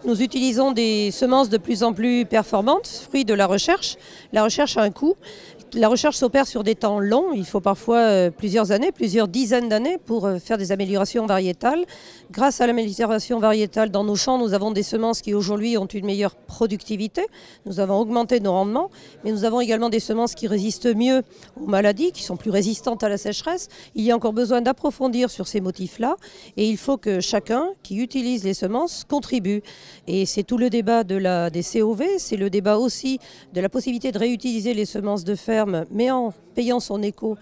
nous utilisons des semences de plus en plus performantes, fruits de la recherche. La recherche a un coût. La recherche s'opère sur des temps longs, il faut parfois plusieurs années, plusieurs dizaines d'années pour faire des améliorations variétales. Grâce à l'amélioration variétale dans nos champs, nous avons des semences qui aujourd'hui ont une meilleure productivité. Nous avons augmenté nos rendements, mais nous avons également des semences qui résistent mieux aux maladies, qui sont plus résistantes à la sécheresse. Il y a encore besoin d'approfondir sur ces motifs-là et il faut que chacun qui utilise les semences contribue. Et c'est tout le débat des COV, c'est le débat aussi de la possibilité de réutiliser les semences de ferme mais en payant son éco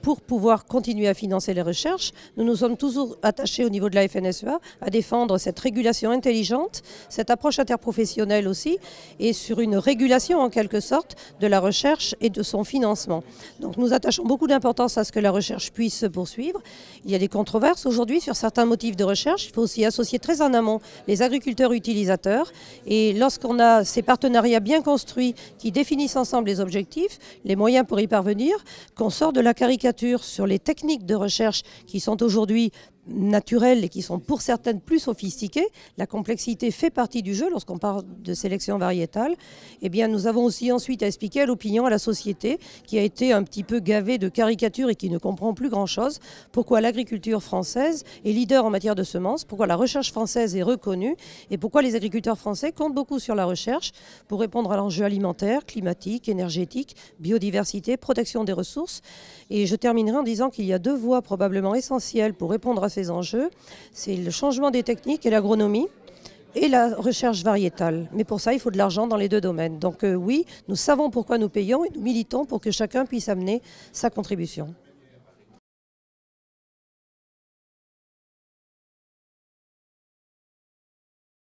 pour pouvoir continuer à financer les recherches. Nous nous sommes toujours attachés au niveau de la FNSEA à défendre cette régulation intelligente, cette approche interprofessionnelle aussi, et sur une régulation en quelque sorte de la recherche et de son financement. Donc nous attachons beaucoup d'importance à ce que la recherche puisse se poursuivre. Il y a des controverses aujourd'hui sur certains motifs de recherche. Il faut aussi associer très en amont les agriculteurs utilisateurs. Et lorsqu'on a ces partenariats bien construits qui définissent ensemble les objectifs, les moyens pour y parvenir, qu'on sort de la caricature sur les techniques de recherche qui sont aujourd'hui naturelles et qui sont pour certaines plus sophistiquées. La complexité fait partie du jeu lorsqu'on parle de sélection variétale. Eh bien, nous avons aussi ensuite à expliquer à l'opinion, à la société, qui a été un petit peu gavée de caricatures et qui ne comprend plus grand-chose, pourquoi l'agriculture française est leader en matière de semences, pourquoi la recherche française est reconnue et pourquoi les agriculteurs français comptent beaucoup sur la recherche pour répondre à l'enjeu alimentaire, climatique, énergétique, biodiversité, protection des ressources. Et je terminerai en disant qu'il y a deux voies probablement essentielles pour répondre à ces enjeux. C'est le changement des techniques et l'agronomie et la recherche variétale. Mais pour ça, il faut de l'argent dans les deux domaines. Donc oui, nous savons pourquoi nous payons et nous militons pour que chacun puisse amener sa contribution.